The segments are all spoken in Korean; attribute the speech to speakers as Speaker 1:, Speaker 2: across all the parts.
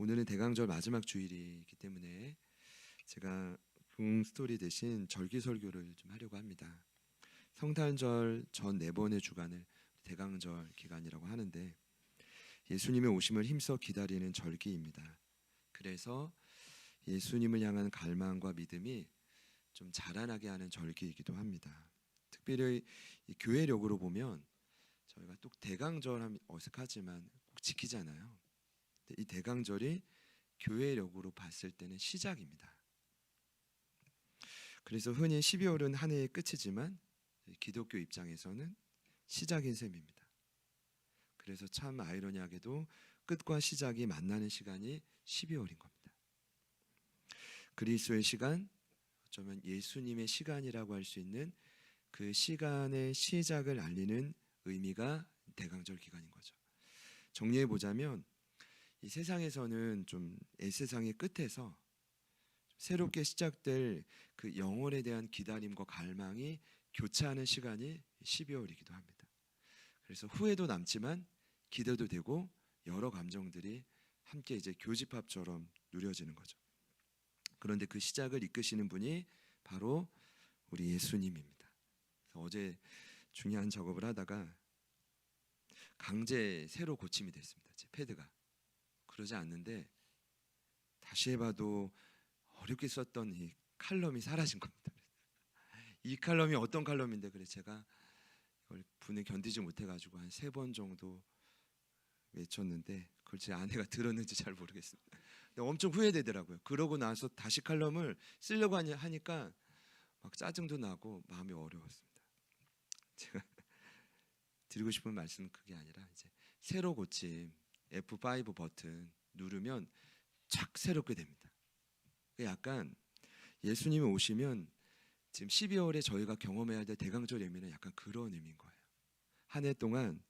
Speaker 1: 오늘은 대강절 마지막 주일이기 때문에 제가 붕 스토리 대신 절기 설교를 좀 하려고 합니다. 성탄절 전 네 번의 주간을 대강절 기간이라고 하는데 예수님의 오심을 힘써 기다리는 절기입니다. 그래서 예수님을 향한 갈망과 믿음이 좀 자라나게 하는 절기이기도 합니다. 특별히 이 교회력으로 보면 저희가 또 대강절 하면 어색하지만 꼭 지키잖아요. 이 대강절이 교회력으로 봤을 때는 시작입니다. 그래서 흔히 12월은 한 해의 끝이지만 기독교 입장에서는 시작인 셈입니다. 그래서 참 아이러니하게도 끝과 시작이 만나는 시간이 12월인 겁니다. 그리스도의 시간, 어쩌면 예수님의 시간이라고 할 수 있는 그 시간의 시작을 알리는 의미가 대강절 기간인 거죠. 정리해 보자면 이 세상에서는 좀 애세상의 끝에서 새롭게 시작될 그 영혼에 대한 기다림과 갈망이 교차하는 시간이 12월이기도 합니다. 그래서 후회도 남지만 기대도 되고 여러 감정들이 함께 이제 교집합처럼 누려지는 거죠. 그런데 그 시작을 이끄시는 분이 바로 우리 예수님입니다. 그래서 어제 중요한 작업을 하다가 강제 새로 고침이 됐습니다. 제 패드가. 그러지 않는데 다시 해봐도 어렵게 썼던 이 칼럼이 사라진 겁니다. 이 칼럼이 어떤 칼럼인데 그래 제가 이걸 분을 견디지 못해가지고 한 3번 정도 외쳤는데 그걸 제 아내가 들었는지 잘 모르겠습니다. 근데 엄청 후회되더라고요. 그러고 나서 다시 칼럼을 쓰려고 하니까 막 짜증도 나고 마음이 어려웠습니다. 제가 드리고 싶은 말씀은 그게 아니라 이제 새로 고침 F5 버튼 누르면 착 새롭게 됩니다. 약간 예수님이 오시면 지금 12월에 저희가 경험해야 될 대강절 의미는 약간 그런 의미인 거예요. 한 해 동안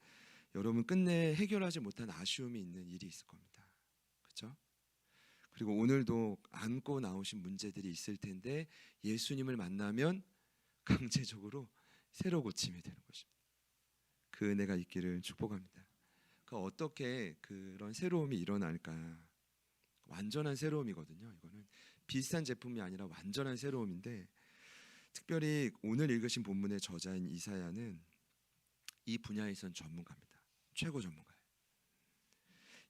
Speaker 1: 여러분 끝내 해결하지 못한 아쉬움이 있는 일이 있을 겁니다. 그렇죠? 그리고 오늘도 안고 나오신 문제들이 있을 텐데 예수님을 만나면 강제적으로 새로 고침이 되는 것입니다. 그 은혜가 있기를 축복합니다. 어떻게 그런 새로움이 일어날까? 완전한 새로움이거든요. 이거는 비슷한 제품이 아니라 완전한 새로움인데 특별히 오늘 읽으신 본문의 저자인 이사야는 이 분야에선 전문가입니다. 최고 전문가예요.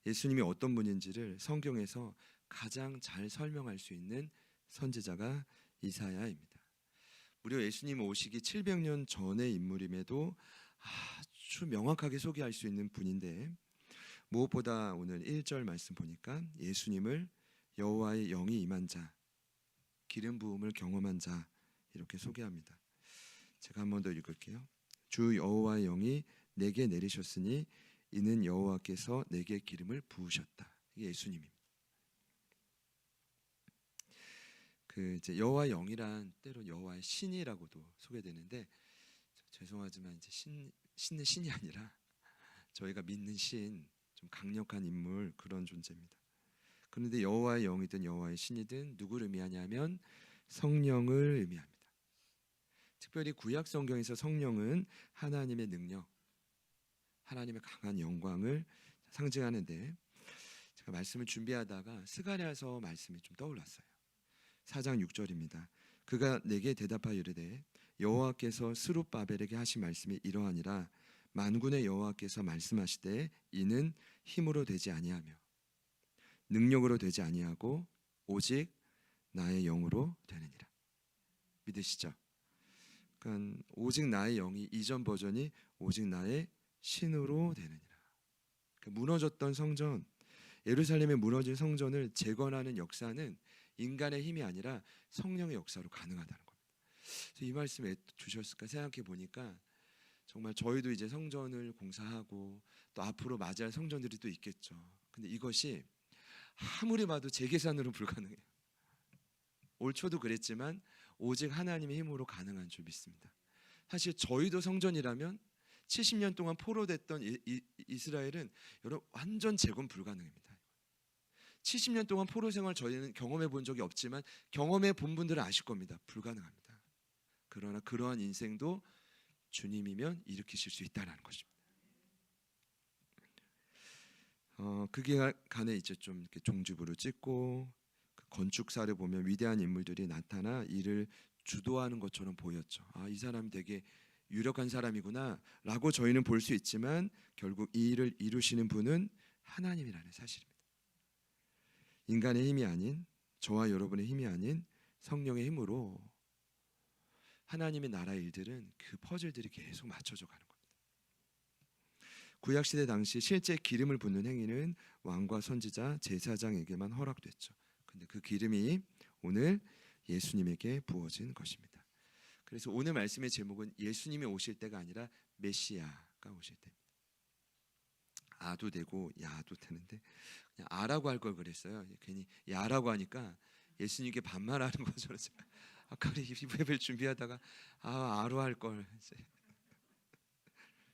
Speaker 1: 예수님이 어떤 분인지를 성경에서 가장 잘 설명할 수 있는 선지자가 이사야입니다. 무려 예수님 오시기 700년 전의 인물임에도 아주 명확하게 소개할 수 있는 분인데 무엇보다 오늘 1절 말씀 보니까 예수님을 여호와의 영이 임한 자, 기름 부음을 경험한 자 이렇게 소개합니다. 제가 한 번 더 읽을게요. 주 여호와의 영이 내게 내리셨으니 이는 여호와께서 내게 기름을 부으셨다. 이게 예수님입니다. 이제 여호와의 영이란 때로 여호와의 신이라고도 소개되는데 죄송하지만 이제 신은 신이 아니라 저희가 믿는 신, 좀 강력한 인물 그런 존재입니다. 그런데 여호와의 영이든 여호와의 신이든 누구를 의미하냐면 성령을 의미합니다. 특별히 구약 성경에서 성령은 하나님의 능력, 하나님의 강한 영광을 상징하는데 제가 말씀을 준비하다가 스가랴서 말씀이 좀 떠올랐어요. 4장 6절입니다. 그가 내게 대답하여 이르되 여호와께서 스룹바벨에게 하신 말씀이 이러하니라. 만군의 여호와께서 말씀하시되 이는 힘으로 되지 아니하며 능력으로 되지 아니하고 오직 나의 영으로 되느니라. 믿으시죠? 그러니까 오직 나의 영이 이전 버전이 오직 나의 신으로 되느니라. 그러니까 무너졌던 성전, 예루살렘에 무너진 성전을 재건하는 역사는 인간의 힘이 아니라 성령의 역사로 가능하다는 겁니다. 그래서 이 말씀 왜 주셨을까 생각해 보니까 정말 저희도 이제 성전을 공사하고 또 앞으로 맞이할 성전들이 또 있겠죠. 근데 이것이 아무리 봐도 제 계산으로 불가능해요. 올 초도 그랬지만 오직 하나님의 힘으로 가능한 줄 믿습니다. 사실 저희도 성전이라면 70년 동안 포로됐던 이스라엘은 여러분 완전 재건 불가능합니다. 70년 동안 포로 생활 저희는 경험해 본 적이 없지만 경험해 본 분들은 아실 겁니다. 불가능합니다. 그러나 그러한 인생도 주님이면 일으키실 수 있다는 것입니다. 그 기간에 이제 좀 이렇게 종주부를 찍고 그 건축사를 보면 위대한 인물들이 나타나 이를 주도하는 것처럼 보였죠. 이 사람이 되게 유력한 사람이구나라고 저희는 볼 수 있지만 결국 이 일을 이루시는 분은 하나님이라는 사실입니다. 인간의 힘이 아닌, 저와 여러분의 힘이 아닌 성령의 힘으로 하나님의 나라 일들은 그 퍼즐들이 계속 맞춰져 가는 겁니다. 구약 시대 당시 실제 기름을 붓는 행위는 왕과 선지자, 제사장에게만 허락됐죠. 근데 그 기름이 오늘 예수님에게 부어진 것입니다. 그래서 오늘 말씀의 제목은 예수님이 오실 때가 아니라 메시아가 오실 때입니다. 아도 되고 야도 되는데 그냥 아라고 할 걸 그랬어요. 괜히 야라고 하니까 예수님께 반말하는 거죠. 아까 우리 예배를 준비하다가 아로 할 걸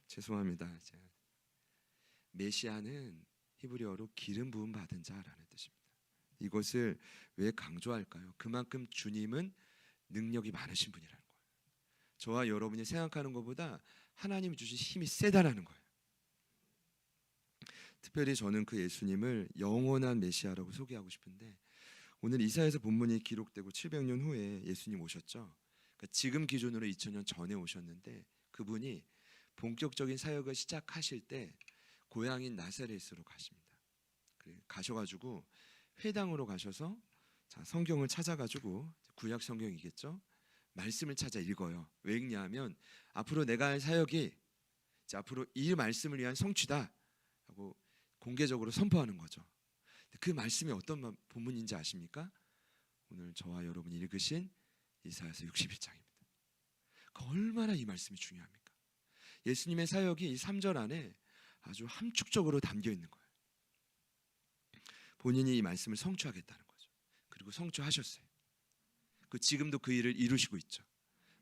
Speaker 1: 죄송합니다. 메시아는 히브리어로 기름 부음 받은 자라는 뜻입니다. 이것을 왜 강조할까요? 그만큼 주님은 능력이 많으신 분이라는 거예요. 저와 여러분이 생각하는 것보다 하나님이 주신 힘이 세다라는 거예요. 특별히 저는 그 예수님을 영원한 메시아라고 소개하고 싶은데 오늘 이사야서 본문이 기록되고 700년 후에 예수님 오셨죠. 그러니까 지금 기준으로 2000년 전에 오셨는데 그분이 본격적인 사역을 시작하실 때 고향인 나사렛으로 가십니다. 가셔가지고 회당으로 가셔서 성경을 찾아가지고 구약 성경이겠죠. 말씀을 찾아 읽어요. 왜 읽냐하면 앞으로 내가 할 사역이 앞으로 이 말씀을 위한 성취다 하고 공개적으로 선포하는 거죠. 그 말씀이 어떤 본문인지 아십니까? 오늘 저와 여러분이 읽으신 이사야서 61장입니다. 얼마나 이 말씀이 중요합니까? 예수님의 사역이 이 3절 안에 아주 함축적으로 담겨 있는 거예요. 본인이 이 말씀을 성취하겠다는 거죠. 그리고 성취하셨어요. 지금도 그 일을 이루시고 있죠.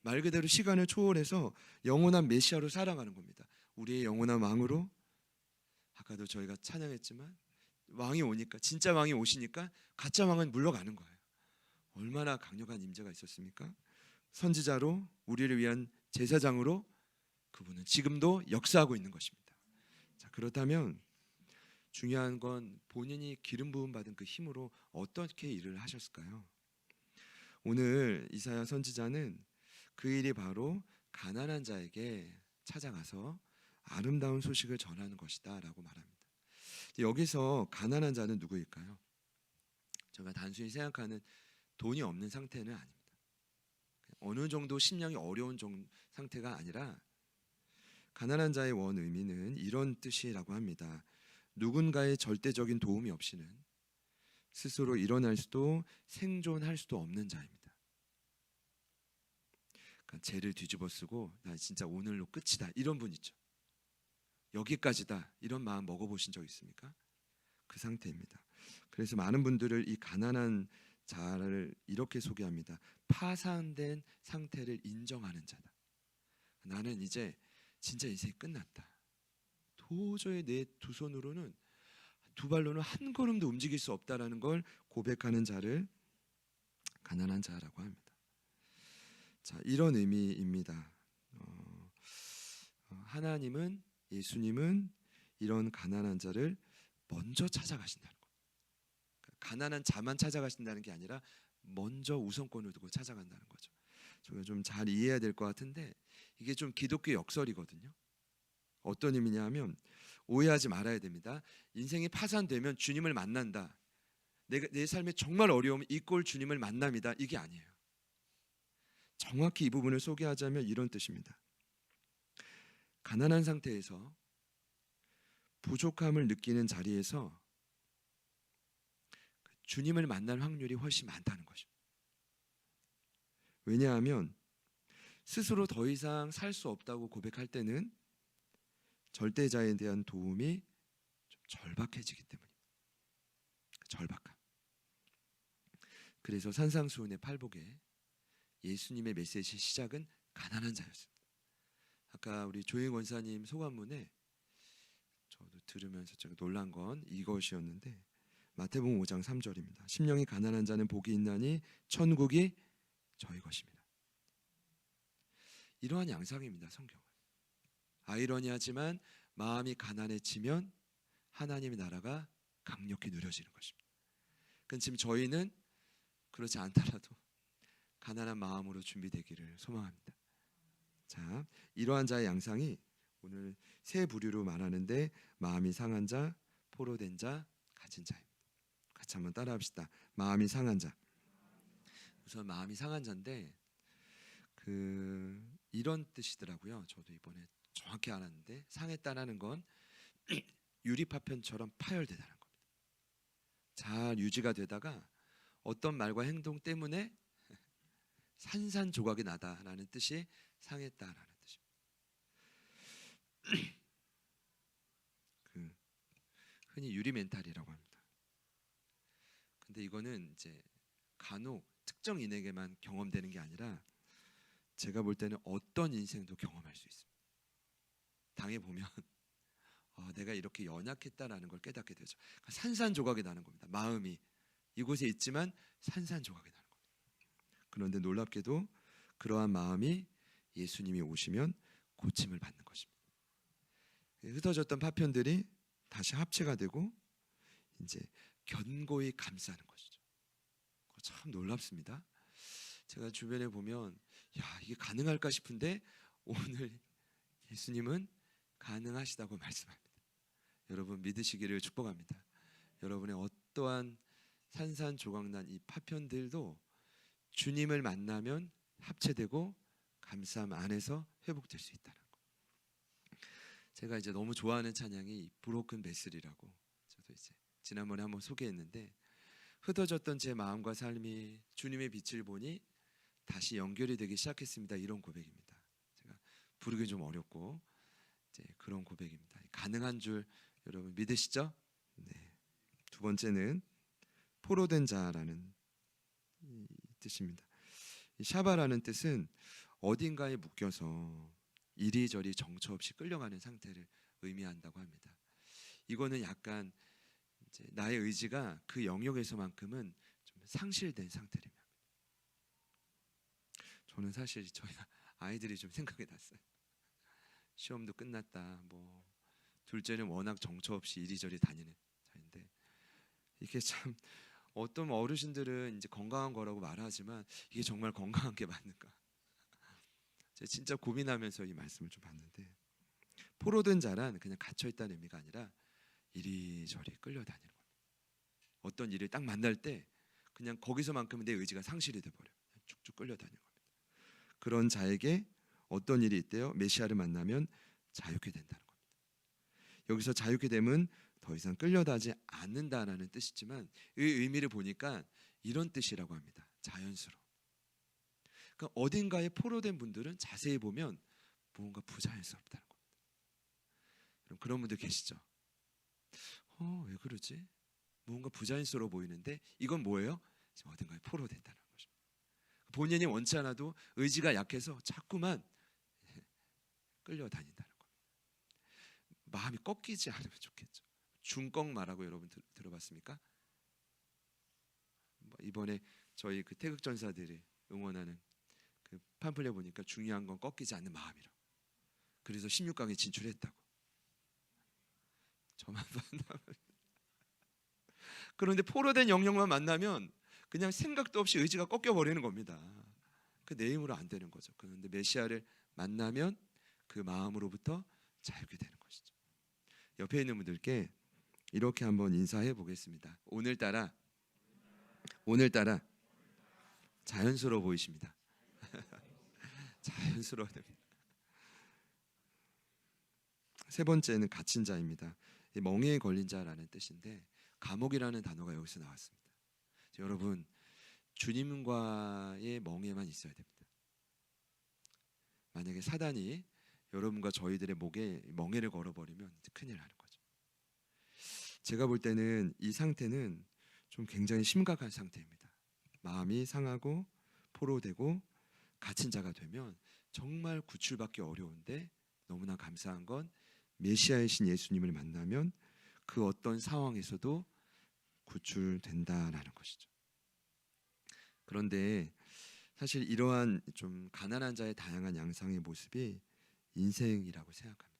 Speaker 1: 말 그대로 시간을 초월해서 영원한 메시아로 살아가는 겁니다. 우리의 영원한 왕으로 아까도 저희가 찬양했지만 왕이 오니까 진짜 왕이 오시니까 가짜 왕은 물러가는 거예요. 얼마나 강력한 임재가 있었습니까? 선지자로 우리를 위한 제사장으로 그분은 지금도 역사하고 있는 것입니다. 그렇다면 중요한 건 본인이 기름 부음 받은 그 힘으로 어떻게 일을 하셨을까요? 오늘 이사야 선지자는 그 일이 바로 가난한 자에게 찾아가서 아름다운 소식을 전하는 것이다 라고 말합니다. 여기서 가난한 자는 누구일까요? 제가 단순히 생각하는 돈이 없는 상태는 아닙니다. 어느 정도 심령이 어려운 상태가 아니라 가난한 자의 원 의미는 이런 뜻이라고 합니다. 누군가의 절대적인 도움이 없이는 스스로 일어날 수도 생존할 수도 없는 자입니다. 그러니까 죄를 뒤집어쓰고 나 진짜 오늘로 끝이다 이런 분 있죠. 여기까지다 이런 마음 먹어보신 적 있습니까? 그 상태입니다. 그래서 많은 분들을 이 가난한 자를 이렇게 소개합니다. 파산된 상태를 인정하는 자다. 나는 이제 진짜 인생이 끝났다. 도저히 내 두 손으로는 두 발로는 한 걸음도 움직일 수 없다라는 걸 고백하는 자를 가난한 자라고 합니다. 이런 의미입니다. 하나님은 예수님은 이런 가난한 자를 먼저 찾아가신다는 거예요. 가난한 자만 찾아가신다는 게 아니라 먼저 우선권을 두고 찾아간다는 거죠. 저희가 좀 잘 이해해야 될 것 같은데 이게 좀 기독교 역설이거든요. 어떤 의미냐 하면 오해하지 말아야 됩니다. 인생이 파산되면 주님을 만난다. 내 삶에 정말 어려우면 이 꼴 주님을 만납니다. 이게 아니에요. 정확히 이 부분을 소개하자면 이런 뜻입니다. 가난한 상태에서 부족함을 느끼는 자리에서 주님을 만날 확률이 훨씬 많다는 것입니다. 왜냐하면 스스로 더 이상 살 수 없다고 고백할 때는 절대자에 대한 도움이 좀 절박해지기 때문입니다. 절박함. 그래서 산상수훈의 팔복에 예수님의 메시지 시작은 가난한 자였습니다. 아까 우리 조행 원사님 소감문에 저도 들으면서 제가 놀란 건 이것이었는데 마태복음 5장 3절입니다. 심령이 가난한 자는 복이 있나니 천국이 저희 것입니다. 이러한 양상입니다. 성경은. 아이러니하지만 마음이 가난해지면 하나님의 나라가 강력히 누려지는 것입니다. 그러니까 지금 저희는 그렇지 않더라도 가난한 마음으로 준비되기를 소망합니다. 자, 이러한 자의 양상이 오늘 세 부류로 말하는데 마음이 상한 자, 포로된 자, 갇힌 자입니다. 같이 한번 따라합시다. 마음이 상한 자. 우선 마음이 상한 자인데 이런 뜻이더라고요. 저도 이번에 정확히 알았는데 상했다라는 건 유리 파편처럼 파열되다는 겁니다. 잘 유지가 되다가 어떤 말과 행동 때문에 산산조각이 나다라는 뜻이 상했다라는 뜻입니다. 흔히 유리 멘탈이라고 합니다. 근데 이거는 이제 간혹 특정 인에게만 경험되는 게 아니라 제가 볼 때는 어떤 인생도 경험할 수 있습니다. 당해보면 내가 이렇게 연약했다라는 걸 깨닫게 되죠. 산산조각이 나는 겁니다. 마음이 이곳에 있지만 산산조각이 나는 겁니다. 그런데 놀랍게도 그러한 마음이 예수님이 오시면 고침을 받는 것입니다. 흩어졌던 파편들이 다시 합체가 되고 이제 견고히 감싸는 것이죠. 참 놀랍습니다. 제가 주변에 보면 이게 가능할까 싶은데 오늘 예수님은 가능하시다고 말씀합니다. 여러분 믿으시기를 축복합니다. 여러분의 어떠한 산산조각난 이 파편들도 주님을 만나면 합체되고 감싸움 안에서 회복될 수 있다는 거. 제가 이제 너무 좋아하는 찬양이 브로큰 베슬이라고 저도 이제 지난번에 한번 소개했는데 흩어졌던 제 마음과 삶이 주님의 빛을 보니 다시 연결이 되기 시작했습니다. 이런 고백입니다. 제가 부르기 좀 어렵고 이제 그런 고백입니다. 가능한 줄 여러분 믿으시죠? 네. 두 번째는 포로된 자라는 뜻입니다. 이 샤바라는 뜻은 어딘가에 묶여서 이리저리 정처 없이 끌려가는 상태를 의미한다고 합니다. 이거는 약간 이제 나의 의지가 그 영역에서만큼은 좀 상실된 상태입니다. 저는 사실 저희 아이들이 좀 생각이 났어요. 시험도 끝났다. 뭐 둘째는 워낙 정처 없이 이리저리 다니는 자인데 이게 참 어떤 어르신들은 이제 건강한 거라고 말하지만 이게 정말 건강한 게 맞는가? 제가 진짜 고민하면서 이 말씀을 좀 봤는데 포로된 자란 그냥 갇혀 있다는 의미가 아니라 이리저리 끌려다니는 겁니다. 어떤 일을 딱 만날 때 그냥 거기서만큼은 내 의지가 상실이 돼버려요. 쭉쭉 끌려다니는 겁니다. 그런 자에게 어떤 일이 있대요? 메시아를 만나면 자유케 된다는 겁니다. 여기서 자유케 됨은 더 이상 끌려다니지 않는다라는 뜻이지만 이 의미를 보니까 이런 뜻이라고 합니다. 자연스러워. 그러니까 어딘가에 포로된 분들은 자세히 보면 무언가 부자연스럽다는 겁니다. 그럼 그런 분들 계시죠? 왜 그러지? 무언가 부자연스러워 보이는데 이건 뭐예요? 지금 어딘가에 포로된다는 거죠. 본인이 원치 않아도 의지가 약해서 자꾸만 끌려다닌다는 겁니다. 마음이 꺾이지 않으면 좋겠죠. 중꺾마라고 여러분 들어봤습니까? 이번에 저희 그 태극전사들이 응원하는 그 팜플렛 보니까 중요한 건 꺾이지 않는 마음이라고. 그래서 16강에 진출했다고. 저만 만나면 그런데 포로된 영역만 만나면 그냥 생각도 없이 의지가 꺾여버리는 겁니다. 그 내 힘으로 안 되는 거죠. 그런데 메시아를 만나면 그 마음으로부터 자유게 되는 것이죠. 옆에 있는 분들께 이렇게 한번 인사해 보겠습니다. 오늘따라 자연스러워 보이십니다. 자연스러워야 됩니다. 세 번째는 갇힌 자입니다. 멍에에 걸린 자라는 뜻인데 감옥이라는 단어가 여기서 나왔습니다. 여러분 주님과의 멍에만 있어야 됩니다. 만약에 사단이 여러분과 저희들의 목에 멍에를 걸어버리면 큰일 나는 거죠. 제가 볼 때는 이 상태는 좀 굉장히 심각한 상태입니다. 마음이 상하고 포로되고 갇힌 자가 되면 정말 구출받기 어려운데 너무나 감사한 건 메시아이신 예수님을 만나면 그 어떤 상황에서도 구출된다라는 것이죠. 그런데 사실 이러한 좀 가난한 자의 다양한 양상의 모습이 인생이라고 생각합니다.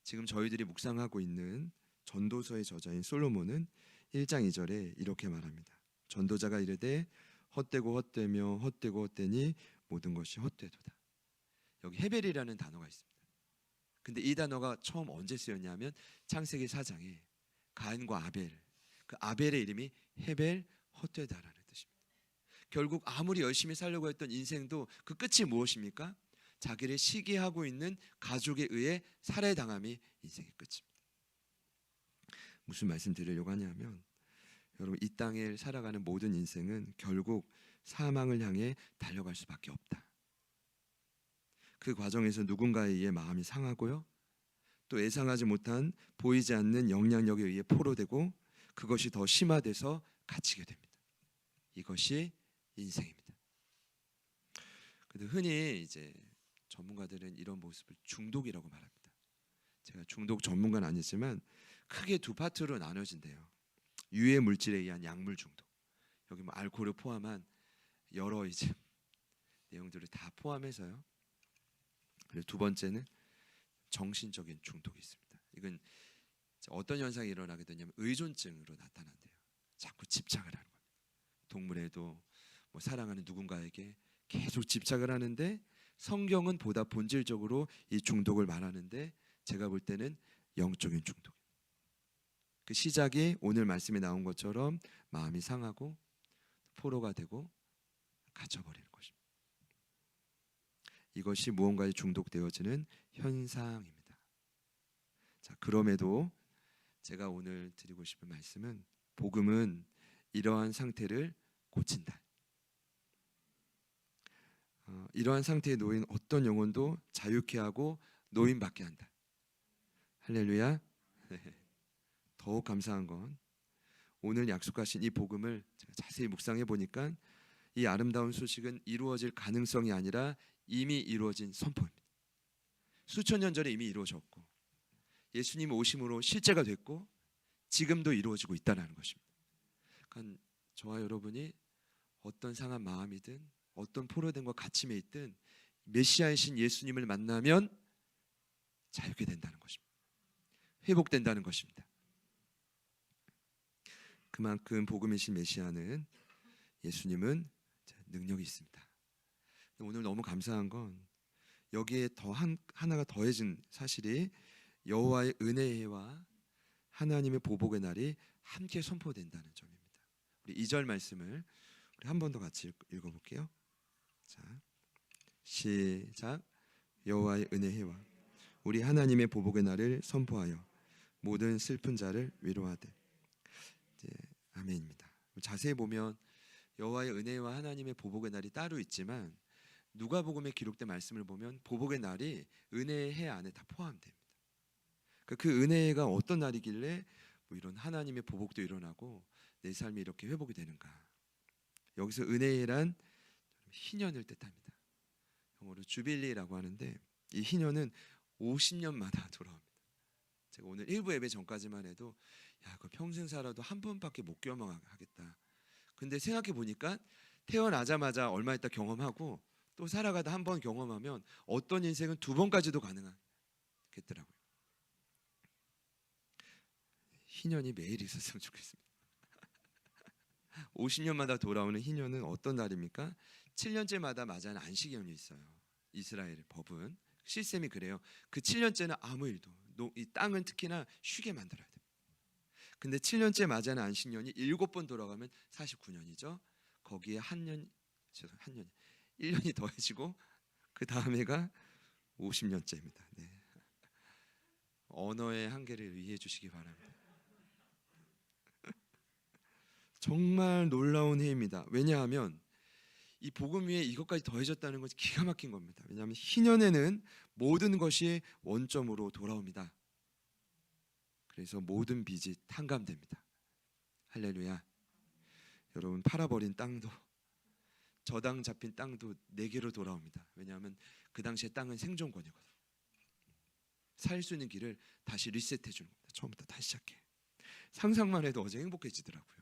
Speaker 1: 지금 저희들이 묵상하고 있는 전도서의 저자인 솔로몬은 1장 2절에 이렇게 말합니다. 전도자가 이르되 헛되고 헛되며 헛되고 헛되니 모든 것이 헛되도다. 여기 헤벨이라는 단어가 있습니다. 근데 이 단어가 처음 언제 쓰였냐면 창세기 4장에 가인과 아벨, 그 아벨의 이름이 헤벨 헛되다라는 뜻입니다. 결국 아무리 열심히 살려고 했던 인생도 그 끝이 무엇입니까? 자기를 시기하고 있는 가족에 의해 살해당함이 인생의 끝입니다. 무슨 말씀 드리려고 하냐면 여러분, 이 땅에 살아가는 모든 인생은 결국 사망을 향해 달려갈 수밖에 없다. 그 과정에서 누군가에 의해 마음이 상하고요, 또 예상하지 못한 보이지 않는 영향력에 의해 포로되고 그것이 더 심화돼서 갇히게 됩니다. 이것이 인생입니다. 근데 흔히 이제 전문가들은 이런 모습을 중독이라고 말합니다. 제가 중독 전문가는 아니지만 크게 두 파트로 나눠진대요. 유해 물질에 의한 약물 중독, 여기 뭐 알코올을 포함한 여러 이제 내용들을 다 포함해서요. 그리고 두 번째는 정신적인 중독이 있습니다. 이건 어떤 현상이 일어나게 되냐면 의존증으로 나타난대요. 자꾸 집착을 하는 겁니다. 동물에도 뭐 사랑하는 누군가에게 계속 집착을 하는데, 성경은 보다 본질적으로 이 중독을 말하는데 제가 볼 때는 영적인 중독. 그 시작이 오늘 말씀에 나온 것처럼 마음이 상하고 포로가 되고 갇혀버리는 것입니다. 이것이 무언가에 중독되어지는 현상입니다. 자, 그럼에도 제가 오늘 드리고 싶은 말씀은 복음은 이러한 상태를 고친다. 이러한 상태에 놓인 어떤 영혼도 자유케 하고 노임받게 한다. 할렐루야. 더욱 감사한 건 오늘 약속하신 이 복음을 제가 자세히 묵상해 보니까 이 아름다운 소식은 이루어질 가능성이 아니라 이미 이루어진 선포입니다. 수천 년 전에 이미 이루어졌고 예수님 오심으로 실제가 됐고 지금도 이루어지고 있다는 것입니다. 그러니까 저와 여러분이 어떤 상한 마음이든 어떤 포로됨과 갇힘에 있든 메시아이신 예수님을 만나면 자유케 된다는 것입니다. 회복된다는 것입니다. 그만큼 복음이신 메시아는, 예수님은 능력이 있습니다. 오늘 너무 감사한 건 여기에 더 하나가 더해진 사실이 여호와의 은혜의 해와 하나님의 보복의 날이 함께 선포된다는 점입니다. 우리 2절 말씀을 우리 한 번 더 같이 읽어볼게요. 자, 시작. 여호와의 은혜의 해와 우리 하나님의 보복의 날을 선포하여 모든 슬픈 자를 위로하되. 아멘입니다. 자세히 보면 여호와의 은혜와 하나님의 보복의 날이 따로 있지만 누가복음에 기록된 말씀을 보면 보복의 날이 은혜의 해 안에 다 포함됩니다. 그 은혜가 어떤 날이길래 뭐 이런 하나님의 보복도 일어나고 내 삶이 이렇게 회복이 되는가? 여기서 은혜란 희년을 뜻합니다. 영어로 주빌리라고 하는데 이 희년은 50년마다 돌아옵니다. 제가 오늘 일부 예배 전까지만 해도 야, 그 평생 살아도 한 번밖에 못 경험하겠다. 근데 생각해 보니까 태어나자마자 얼마 있다 경험하고 또 살아가다 한 번 경험하면 어떤 인생은 두 번까지도 가능하겠더라고요. 희년이 매일 있었으면 좋겠습니다. 50년마다 돌아오는 희년은 어떤 날입니까? 7년째마다 맞이하는 안식년이 있어요. 이스라엘 법은 시스템이 그래요. 그 7년째는 아무 일도, 이 땅은 특히나 쉬게 만들어야 돼요. 근데 7년째 맞이하는 안식년이 7번 돌아가면 49년이죠. 거기에 1년이 더해지고 그 다음 해가 50년째입니다. 네. 언어의 한계를 이해해 주시기 바랍니다. 정말 놀라운 해입니다. 왜냐하면 이 복음 위에 이것까지 더해졌다는 것이 기가 막힌 겁니다. 왜냐하면 희년에는 모든 것이 원점으로 돌아옵니다. 그래서 모든 빚이 탕감됩니다. 할렐루야. 여러분, 팔아버린 땅도, 저당 잡힌 땅도 내게로 돌아옵니다. 왜냐하면 그 당시에 땅은 생존권이거든요. 살 수 있는 길을 다시 리셋해 주는 겁니다. 처음부터 다시 시작해. 상상만 해도 어제 행복해지더라고요.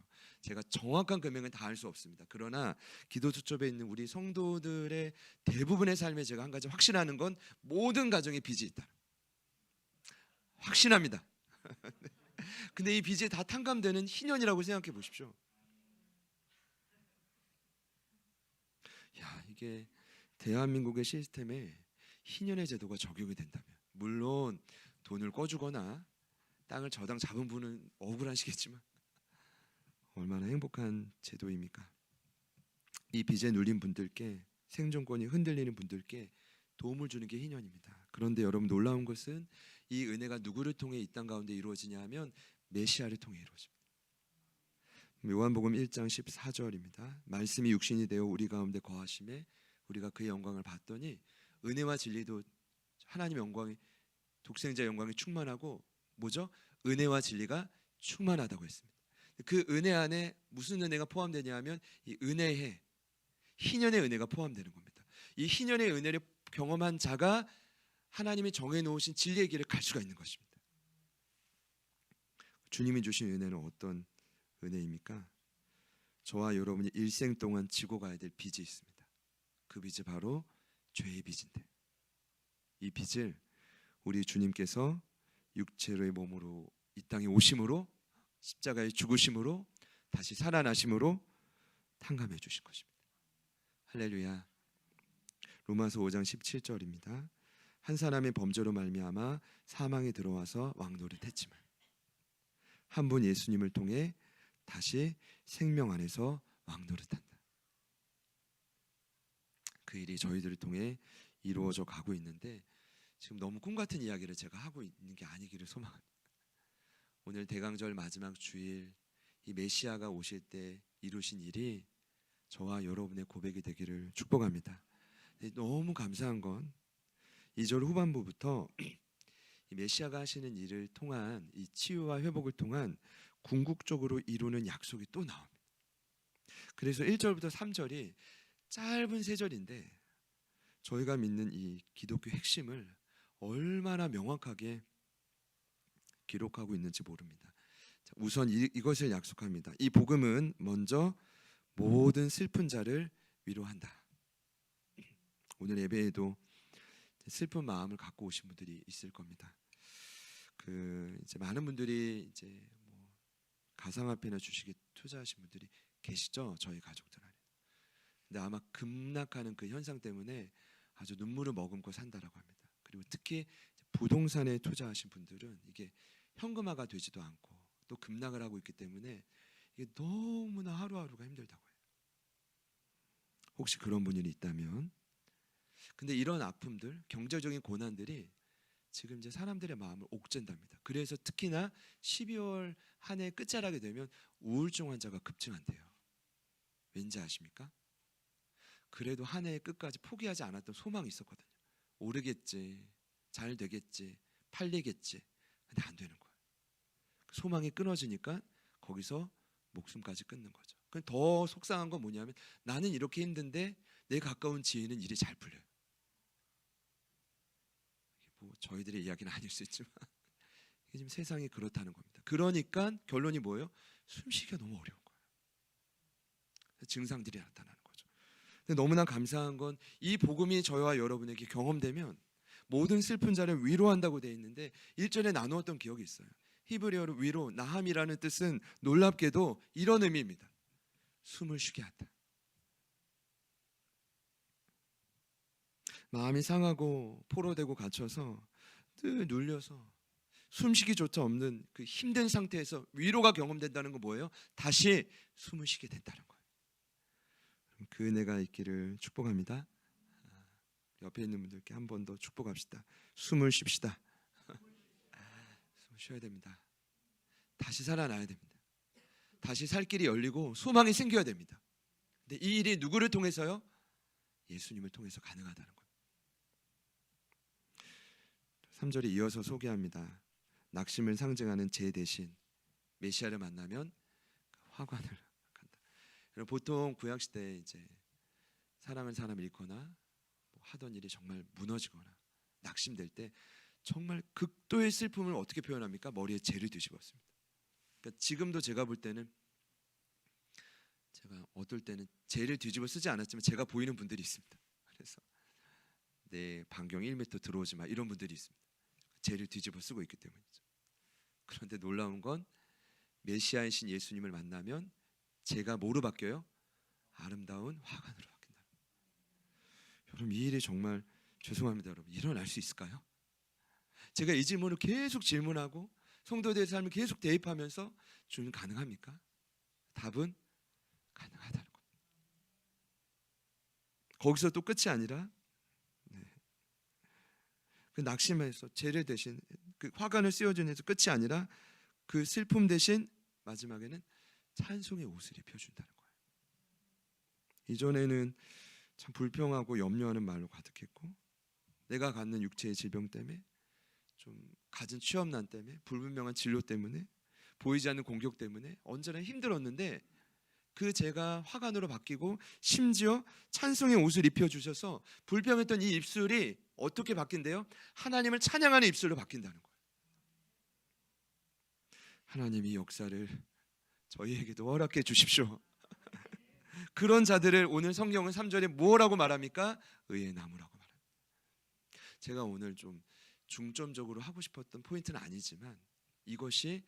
Speaker 1: 제가 정확한 금액은 다 알 수 없습니다. 그러나 기도 수첩에 있는 우리 성도들의 대부분의 삶에 제가 한 가지 확신하는 건 모든 가정에 빚이 있다. 확신합니다. 근데 이 빚에 다 탕감되는 희년이라고 생각해 보십시오. 야, 이게 대한민국의 시스템에 희년의 제도가 적용이 된다면, 물론 돈을 꿔주거나 땅을 저당 잡은 분은 억울하시겠지만 얼마나 행복한 제도입니까? 이 빚에 눌린 분들께, 생존권이 흔들리는 분들께 도움을 주는 게 희년입니다. 그런데 여러분, 놀라운 것은 이 은혜가 누구를 통해 이 땅 가운데 이루어지냐 하면 메시아를 통해 이루어집니다. 요한복음 1장 14절입니다. 말씀이 육신이 되어 우리 가운데 거하심에 우리가 그의 영광을 봤더니 은혜와 진리도, 하나님의 영광이, 독생자 영광이 충만하고, 뭐죠? 은혜와 진리가 충만하다고 했습니다. 그 은혜 안에 무슨 은혜가 포함되냐 하면 이 은혜의 희년의 은혜가 포함되는 겁니다. 이 희년의 은혜를 경험한 자가 하나님이 정해놓으신 진리의 길을 갈 수가 있는 것입니다. 주님이 주신 은혜는 어떤 은혜입니까? 저와 여러분이 일생 동안 지고 가야 될 빚이 있습니다. 그 빚이 바로 죄의 빚인데, 이 빚을 우리 주님께서 육체의 몸으로 이 땅에 오심으로, 십자가의 죽으심으로, 다시 살아나심으로 탕감해 주신 것입니다. 할렐루야. 로마서 5장 17절입니다. 한 사람의 범죄로 말미암아 사망에 들어와서 왕노릇했지만 한 분 예수님을 통해 다시 생명 안에서 왕노릇한다. 그 일이 저희들을 통해 이루어져 가고 있는데, 지금 너무 꿈 같은 이야기를 제가 하고 있는 게 아니기를 소망합니다. 오늘 대강절 마지막 주일, 이 메시아가 오실 때 이루신 일이 저와 여러분의 고백이 되기를 축복합니다. 너무 감사한 건 2절 후반부부터 이 메시아가 하시는 일을 통한, 이 치유와 회복을 통한 궁극적으로 이루는 약속이 또 나옵니다. 그래서 1절부터 3절이 짧은 3절인데 저희가 믿는 이 기독교 핵심을 얼마나 명확하게 기록하고 있는지 모릅니다. 우선 이것을 약속합니다. 이 복음은 먼저 모든 슬픈 자를 위로한다. 오늘 예배에도 슬픈 마음을 갖고 오신 분들이 있을 겁니다. 이제 많은 분들이 이제 뭐 가상화폐나 주식에 투자하신 분들이 계시죠, 저희 가족들 안에. 근데 아마 급락하는 그 현상 때문에 아주 눈물을 머금고 산다라고 합니다. 그리고 특히 부동산에 투자하신 분들은 이게 현금화가 되지도 않고 또 급락을 하고 있기 때문에 이게 너무나 하루하루가 힘들다고 해요. 혹시 그런 분이 있다면, 근데 이런 아픔들, 경제적인 고난들이 지금 이제 사람들의 마음을 옥죄답니다. 그래서 특히나 12월 한 해 끝자락이 되면 우울증 환자가 급증한대요. 왠지 아십니까? 그래도 한 해의 끝까지 포기하지 않았던 소망이 있었거든요. 오르겠지, 잘 되겠지, 팔리겠지. 근데 안 되는 거예요. 소망이 끊어지니까 거기서 목숨까지 끊는 거죠. 더 속상한 건 뭐냐면, 나는 이렇게 힘든데 내 가까운 지인은 일이 잘 풀려요. 뭐 저희들의 이야기는 아닐 수 있지만 이게 지금 세상이 그렇다는 겁니다. 그러니까 결론이 뭐예요? 숨쉬기가 너무 어려운 거예요. 증상들이 나타나는 거죠. 근데 너무나 감사한 건 이 복음이 저와 여러분에게 경험되면 모든 슬픈 자를 위로한다고 되어 있는데 1절에 나누었던 기억이 있어요. 히브리어로 위로, 나함이라는 뜻은 놀랍게도 이런 의미입니다. 숨을 쉬게 한다. 마음이 상하고 포로되고 갇혀서 늘 눌려서 숨쉬기조차 없는 그 힘든 상태에서 위로가 경험된다는 건 뭐예요? 다시 숨을 쉬게 된다는 거예요. 그 은혜가 있기를 축복합니다. 옆에 있는 분들께 한 번 더 축복합시다. 숨을 쉽시다. 숨을 쉬어야 됩니다. 다시 살아나야 됩니다. 다시 살 길이 열리고 소망이 생겨야 됩니다. 근데 이 일이 누구를 통해서요? 예수님을 통해서 가능하다는 거예요. 3절에 이어서 소개합니다. 낙심을 상징하는 재 대신 메시아를 만나면 화관을 간다. 보통 구약 시대에 이제 사랑하는 사람을 잃거나 뭐 하던 일이 정말 무너지거나 낙심될 때 정말 극도의 슬픔을 어떻게 표현합니까? 머리에 재를 뒤집었습니다. 그러니까 지금도 제가 볼 때는, 제가 어떨 때는 재를 뒤집어 쓰지 않았지만 제가 보이는 분들이 있습니다. 그래서 내 반경 1m 들어오지 마, 이런 분들이 있습니다. 재를 뒤집어 쓰고 있기 때문이죠. 그런데 놀라운 건 메시아이신 예수님을 만나면 제가 뭐로 바뀌어요? 아름다운 화관으로 바뀐다. 여러분, 이 일이 정말 죄송합니다. 여러분, 일어날 수 있을까요? 제가 이 질문을 계속 질문하고 성도들의 삶을 계속 대입하면서 주님 가능합니까? 답은 가능하다는 겁니다. 거기서 또 끝이 아니라 그 낙심에서 재래 대신 그 화관을 씌워주는 데서 끝이 아니라 그 슬픔 대신 마지막에는 찬송의 옷을 입혀준다는 거예요. 이전에는 참 불평하고 염려하는 말로 가득했고, 내가 갖는 육체의 질병 때문에, 좀 갖은 취업난 때문에, 불분명한 진로 때문에, 보이지 않는 공격 때문에 언제나 힘들었는데, 그 제가 화관으로 바뀌고 심지어 찬송의 옷을 입혀주셔서 불평했던 이 입술이 어떻게 바뀐대요? 하나님을 찬양하는 입술로 바뀐다는 거예요. 하나님, 이 역사를 저희에게도 허락해 주십시오. 그런 자들을 오늘 성경은 3절에 뭐라고 말합니까? 의의 나무라고 말합니다. 제가 오늘 좀 중점적으로 하고 싶었던 포인트는 아니지만, 이것이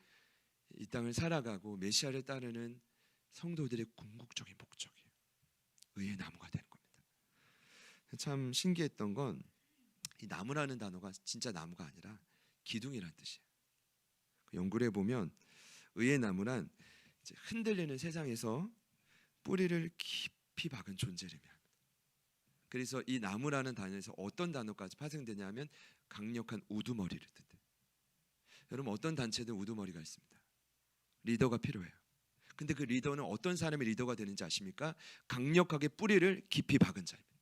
Speaker 1: 이 땅을 살아가고 메시아를 따르는 성도들의 궁극적인 목적이에요. 의의 나무가 되는 겁니다. 참 신기했던 건 이 나무라는 단어가 진짜 나무가 아니라 기둥이라는 뜻이에요. 연구를 해보면 의의 나무란 이제 흔들리는 세상에서 뿌리를 깊이 박은 존재를 의미합니다. 그래서 이 나무라는 단어에서 어떤 단어까지 파생되냐면 강력한 우두머리를 뜻해요. 여러분, 어떤 단체든 우두머리가 있습니다. 리더가 필요해요. 근데 그 리더는 어떤 사람의 리더가 되는지 아십니까? 강력하게 뿌리를 깊이 박은 자입니다.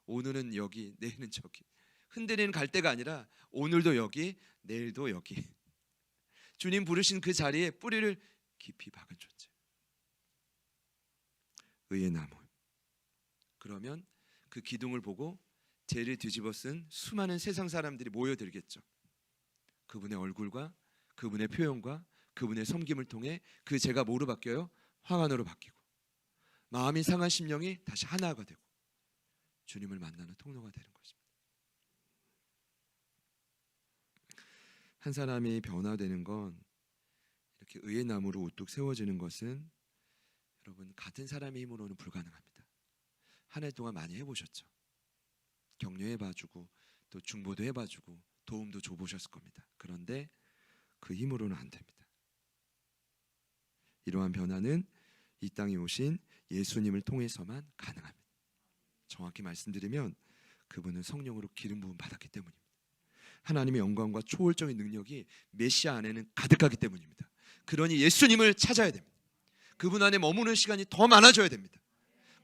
Speaker 1: 오늘은 여기, 내일은 저기, 흔들리는 갈대가 아니라 오늘도 여기, 내일도 여기, 주님 부르신 그 자리에 뿌리를 깊이 박은 존재, 의의 나무. 그러면 그 기둥을 보고 죄를 뒤집어 쓴 수많은 세상 사람들이 모여들겠죠. 그분의 얼굴과 그분의 표현과 그분의 섬김을 통해 그 죄가 뭐로 바뀌어요? 화관으로 바뀌고, 마음이 상한 심령이 다시 하나가 되고 주님을 만나는 통로가 되는 것입니다. 한 사람이 변화되는 건, 이렇게 의의 나무로 우뚝 세워지는 것은 여러분, 같은 사람의 힘으로는 불가능합니다. 한 해 동안 많이 해보셨죠? 격려해봐주고 또 중보도 해봐주고 도움도 줘보셨을 겁니다. 그런데 그 힘으로는 안 됩니다. 이러한 변화는 이 땅에 오신 예수님을 통해서만 가능합니다. 정확히 말씀드리면 그분은 성령으로 기름 부음 받았기 때문입니다. 하나님의 영광과 초월적인 능력이 메시아 안에는 가득하기 때문입니다. 그러니 예수님을 찾아야 됩니다. 그분 안에 머무는 시간이 더 많아져야 됩니다.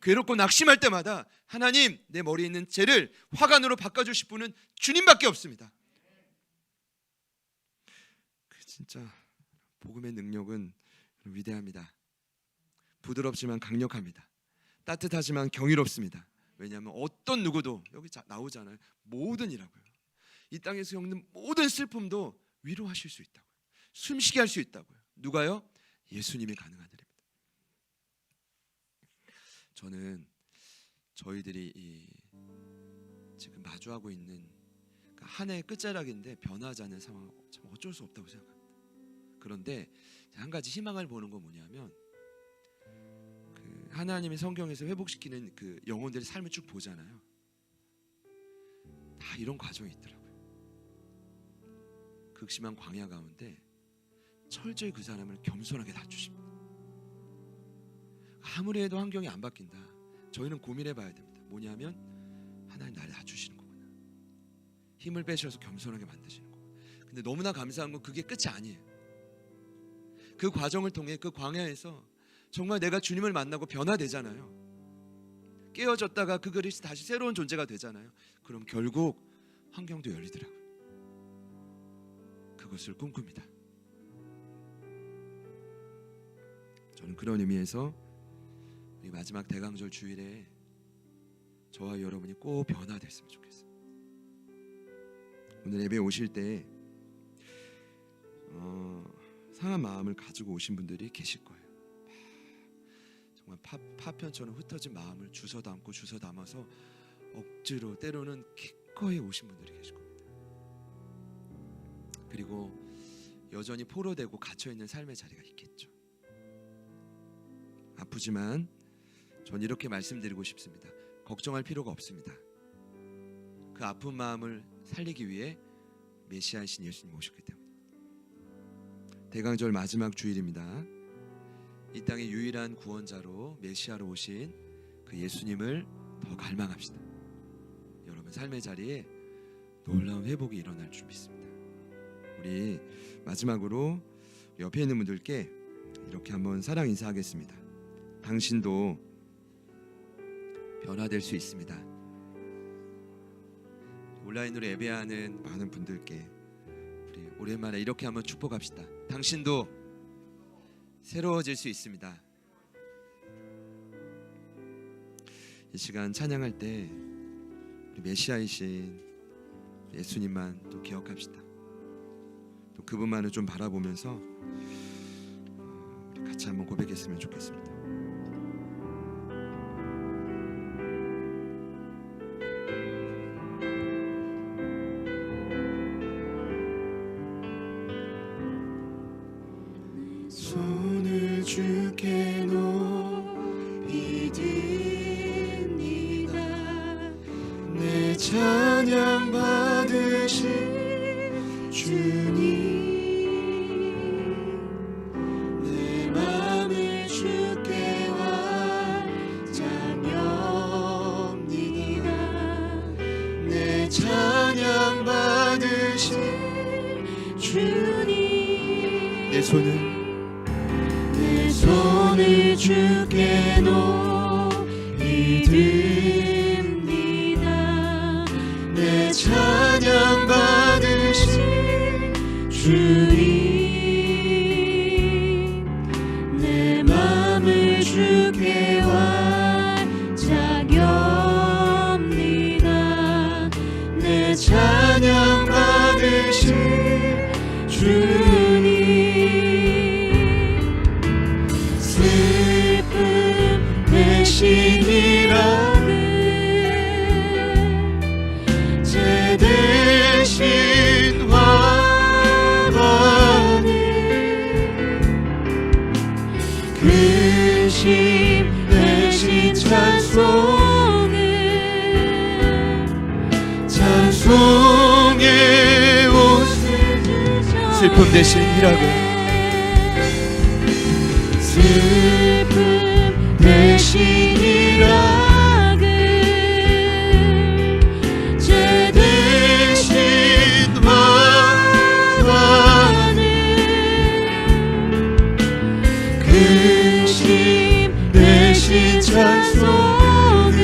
Speaker 1: 괴롭고 낙심할 때마다 하나님, 내 머리에 있는 죄를 화관으로 바꿔주실 분은 주님밖에 없습니다. 진짜 복음의 능력은 위대합니다. 부드럽지만 강력합니다. 따뜻하지만 경이롭습니다. 왜냐하면 어떤 누구도, 여기 나오잖아요, 모든이라고요. 이 땅에서 겪는 모든 슬픔도 위로하실 수 있다고요. 숨쉬게 할 수 있다고요. 누가요? 예수님이 가능한 일입니다. 저는 저희들이 지금 마주하고 있는 한 해의 끝자락인데 변하지 않는 상황, 참 어쩔 수 없다고 생각합니다. 그런데 한 가지 희망을 보는 건 뭐냐면, 그 하나님이 성경에서 회복시키는 그 영혼들의 삶을 쭉 보잖아요. 다 이런 과정이 있더라고요. 극심한 광야 가운데 철저히 그 사람을 겸손하게 낮추십니다. 아무리 해도 환경이 안 바뀐다. 저희는 고민해 봐야 됩니다. 뭐냐면 하나님 나를 낮추시는 거구나. 힘을 빼셔서 겸손하게 만드시는 거구나. 근데 너무나 감사한 건 그게 끝이 아니에요. 그 과정을 통해 그 광야에서 정말 내가 주님을 만나고 변화되잖아요. 깨어졌다가 그 그릇이 다시 새로운 존재가 되잖아요. 그럼 결국 환경도 열리더라고요. 그것을 꿈꿉니다. 저는 그런 의미에서 이 마지막 대강절 주일에 저와 여러분이 꼭 변화됐으면 좋겠어요. 오늘 예배 오실 때 상한 마음을 가지고 오신 분들이 계실 거예요. 정말 파편처럼 흩어진 마음을 주워 담고 주워 담아서 억지로, 때로는 기꺼이 오신 분들이 계실 겁니다. 그리고 여전히 포로되고 갇혀있는 삶의 자리가 있겠죠. 아프지만 전 이렇게 말씀드리고 싶습니다. 걱정할 필요가 없습니다. 그 아픈 마음을 살리기 위해 메시아이신 예수님 오셨기 때문에. 대강절 마지막 주일입니다. 이 땅의 유일한 구원자로 메시아로 오신 그 예수님을 더 갈망합시다. 여러분 삶의 자리에 놀라운 회복이 일어날 줄 믿습니다. 우리 마지막으로 옆에 있는 분들께 이렇게 한번 사랑 인사하겠습니다. 당신도 변화될 수 있습니다. 온라인으로 예배하는 많은 분들께 우리 오랜만에 이렇게 한번 축복합시다. 당신도 새로워질 수 있습니다. 이 시간 찬양할 때 우리 메시아이신 예수님만 또 기억합시다. 또 그분만을 좀 바라보면서 우리 같이 한번 고백했으면 좋겠습니다.
Speaker 2: 손을 주께 높이 듭니다. 내 찬양 받으신 주님, 내 맘을 주께 완전합니다. 내 찬양 받으신 주님,
Speaker 1: 내 손을
Speaker 2: 주께 높이 듭니다. 내 찬양 받으신 주님, 내 맘을 주께 완전합니다. 내 찬양 받으신 주님, 대신이라는 제 대신 화가는 그 심 대신 찬송의 옷을 주셔.
Speaker 1: 슬픔 대신 희락을,
Speaker 2: 슬픔 대신 희락을 제 대신 화가는 근심 대신 찬송의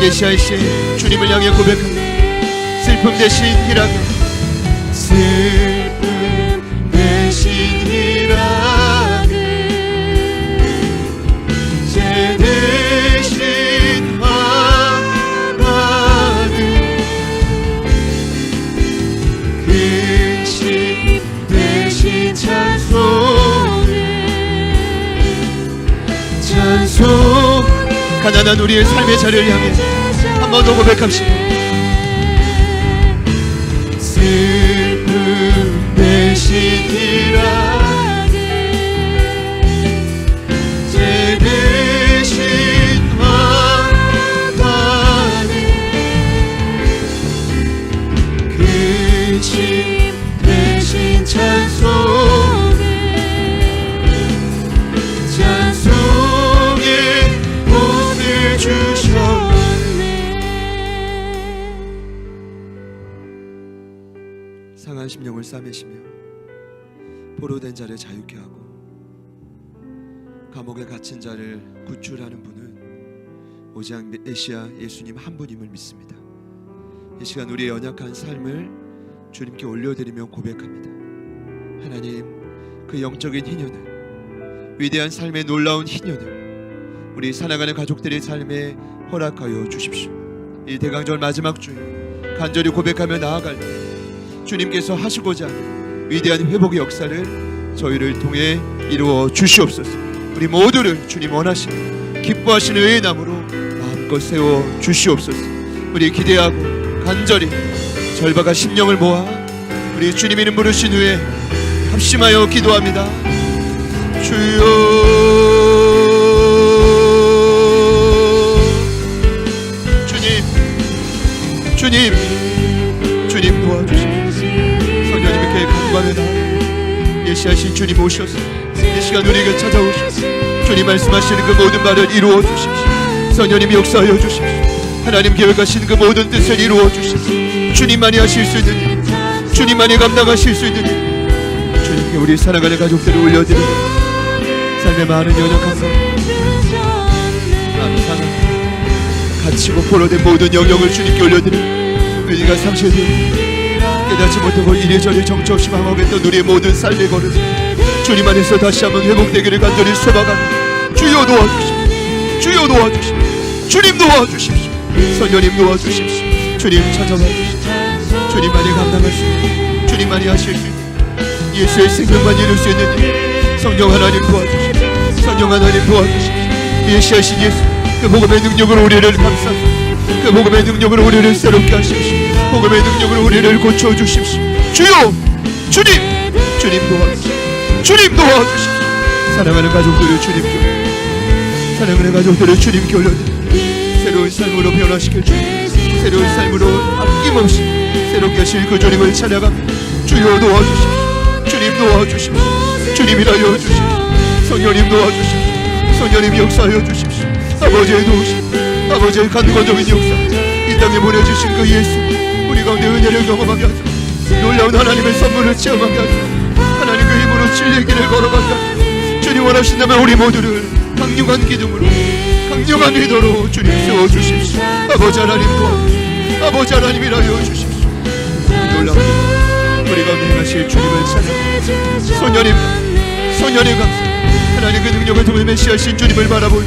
Speaker 1: 메시아이신 주님을 향해 고백합니다. 슬픔 대신 희락을,
Speaker 2: 슬픔 대신 희락을 제 대신 화가는 근심 대신 찬송
Speaker 1: 가난한 우리의 삶의 자리를 향해 한 번 더 고백합시다.
Speaker 2: 슬픔 대신 희락을 제 대신 화가는 근심 대신 찬송의 옷을 주셨네.
Speaker 1: 상한 심령을 싸매시며 포로된 자를 자유케 하고 감옥에 갇힌 자를 구출하는 분은 오직 메시아 예수님 한 분임을 믿습니다. 이 시간 우리의 연약한 삶을 주님께 올려드리며 고백합니다. 하나님, 그 영적인 희년을, 위대한 삶의 놀라운 희년을 우리 살아가는 가족들의 삶에 허락하여 주십시오. 이 대강절 마지막 주에 간절히 고백하며 나아갈 때 주님께서 하시고자 하는 위대한 회복의 역사를 저희를 통해 이루어 주시옵소서. 우리 모두를 주님 원하시는 기뻐하시는 의의 나무로 마음껏 세워 주시옵소서. 우리 기대하고 간절히 절박한 심령을 모아 우리 주님 이름 부르신 후에 합심하여 기도합니다. 주여, 주님 도와주시옵소서. 성령님께 간구하며 나아갑니다. 예시하신 주님 오셔서 이 시간 우리에게 찾아오셔서 주님 말씀하시는 그 모든 말을 이루어 주십시오. 성령님이 역사하여 주십시오. 하나님 계획하신 그 모든 뜻을 이루어 주십시오. 주님만이 하실 수 있는 일, 주님만이 감당하실 수 있는 일, 주님께 우리 사랑하는 가족들을 올려드리고 삶의 많은 연약한 것, 상한 갇히고 포로된 모든 영역을 주님께 올려드리고 의리가 상실되고 깨닫지 못하고 이리저리 정처 없이 방황했던 우리의 모든 삶의 걸음 주님 안에서 다시 한번 회복되기를 간절히 소망합니다. 주여 도와주십시오. 주여 도와주십시오. 주님 도와주십시오. 성령님 도와주십시오. 주님 찾아와 주십시오. 주님만이 감당할 수 있는, 주님만이 하실 수 있는, 예수의 생명만 이룰 수 있는 일, 성령 하나님 도와주십시오. 성령 하나님 도와주십시오. 예시하신 예수 그 복음의 능력으로 우리를 감싸주십시오. 그 복음의 능력으로 우리를 새롭게 하십시오. 복음의 능력으로 우리를 고쳐주십시오. 주여, 주님 도와주십시오. 주님 도와주십시오. 사랑하는 가족들을 주님께, 사랑하는 가족들을 주님께 올려드립니다. 새로운 삶으로 변화시킬 주님, 새로운 삶으로 아낌없이 새롭게 하실 그 주님을 찬양합니다. 주여 도와주십시오. 주님 도와주십시오. 주님이라여 주십시오. 성령님 도와주십시오. 성령님 역사하여 주십시오. 아버지의 도우심, 아버지의 간구적인 역사, 이 땅에 보내주신 그 예수 우리 가운데 은혜를 경험하게 하소서. 놀라운 하나님의 선물을 체험하게 하소서. 하나님의 힘으로 진리의 길을 걸어가게 하소서. 주님 원하신다면 우리 모두를 강력한 기둥으로, 강력한 리더로 주님 세워주십시오. 아버지 하나님 도와주십시오. 아버지 하나님이라여 주십시오. 놀라운 우리 가운데 행하실 주님을 찬양합니다. 소년의 감사, 하나님 그 능력을 통해 메시아신 주님을 바라보니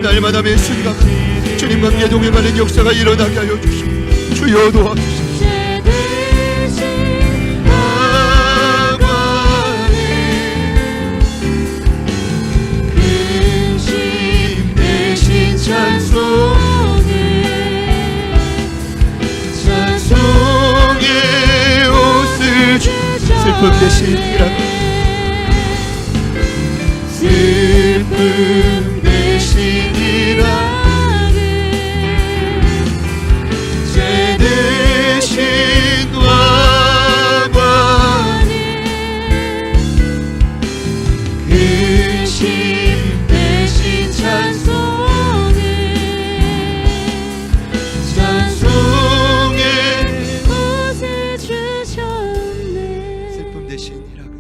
Speaker 1: 날마다 매 순간 주님과 함께 동행하는 역사가 일어나게 하여 주시고 주여 도와주십시오. 찬송의 옷을 슬픔 대신이라고, 슬픔 대신이라 죄 대신 와관 근심 대신 찬송의 옷을 주셨네. 슬픔 대신이라고,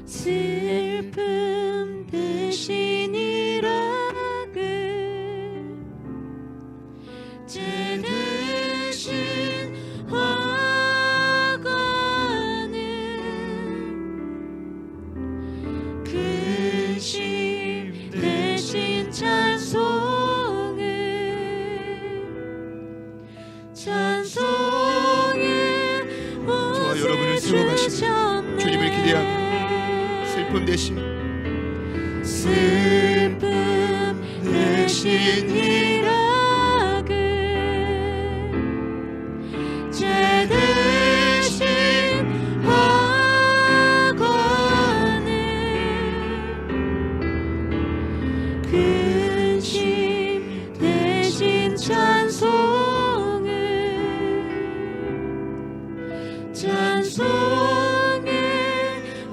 Speaker 1: 슬픔 대신이라고 죄 대신 화관을 근심 대신 찬송을 저와 여러분을 세워가시는 주님을 기대하며 슬픔 대신 대신이라고 죄 대신 화관을 근심 대신 찬송을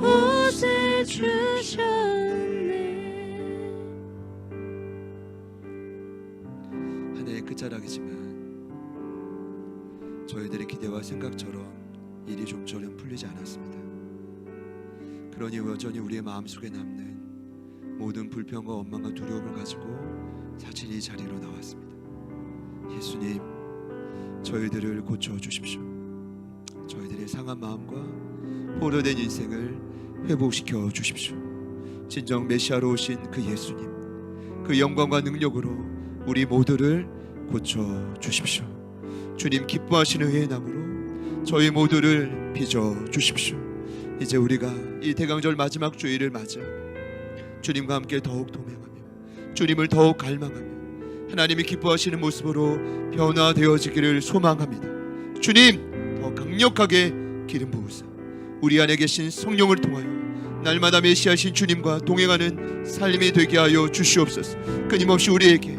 Speaker 1: 옷을 주셨네. 하늘의 끝자락이지만 저희들의 기대와 생각처럼 일이 좀처럼 풀리지 않았습니다. 그러니 여전히 우리의 마음속에 남는 모든 불평과 원망과 두려움을 가지고 사실 이 자리로 나왔습니다. 예수님, 저희들을 고쳐주십시오. 저희들의 상한 마음과 포로된 인생을 회복시켜 주십시오. 진정 메시아로 오신 그 예수님, 그 영광과 능력으로 우리 모두를 고쳐 주십시오. 주님 기뻐하시는 회의 나무로 저희 모두를 빚어 주십시오. 이제 우리가 이 대강절 마지막 주일을 맞아 주님과 함께 더욱 동행하며 주님을 더욱 갈망하며 하나님이 기뻐하시는 모습으로 변화되어지기를 소망합니다. 주님, 더 강력하게 기름 부으사 우리 안에 계신 성령을 통하여 날마다 메시아신 주님과 동행하는 삶이 되게 하여 주시옵소서. 끊임없이 우리에게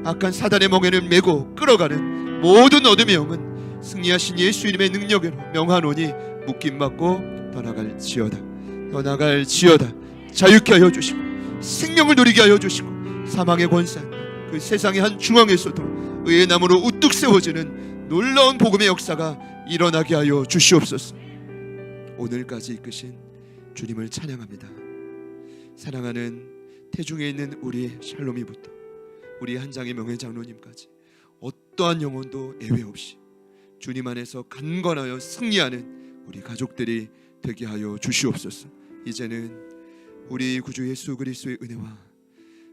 Speaker 1: 악한 사단의 멍에를 메고 끌어가는 모든 어둠의 영은 승리하신 예수 이름의 능력으로 명하노니 묶임받고 떠나갈지어다. 떠나갈지어다. 자유케 하여 주시고 생명을 누리게 하여 주시고 사망의 권세 그 세상의 한 중앙에서도 의의 나무로 우뚝 세워지는 놀라운 복음의 역사가 일어나게 하여 주시옵소서. 오늘까지 이끄신 주님을 찬양합니다. 사랑하는 태중에 있는 우리 샬롬이부터 우리 한장의 명예장로님까지 어떠한 영혼도 예외 없이 주님 안에서 강건하여 승리하는 우리 가족들이 되게 하여 주시옵소서. 이제는 우리 구주 예수 그리스도의 은혜와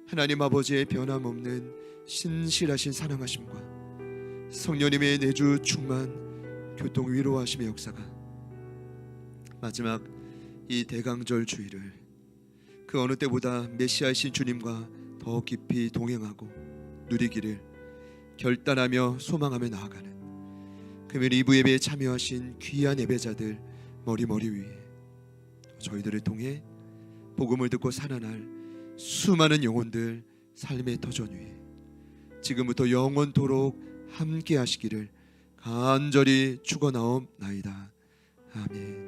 Speaker 1: 하나님 아버지의 변함없는 신실하신 사랑하심과 성령님의 내주 충만 교통 위로하심의 역사가 마지막 이 대강절 주일을 그 어느 때보다 메시아이신 주님과 더 깊이 동행하고 누리기를 결단하며 소망하며 나아가는 금요일 2부 예배에 참여하신 귀한 예배자들 머리 위에 저희들을 통해 복음을 듣고 살아날 수많은 영혼들 삶의 터전 위에 지금부터 영원토록 함께 하시기를 간절히 축원하옵나이다. 아멘.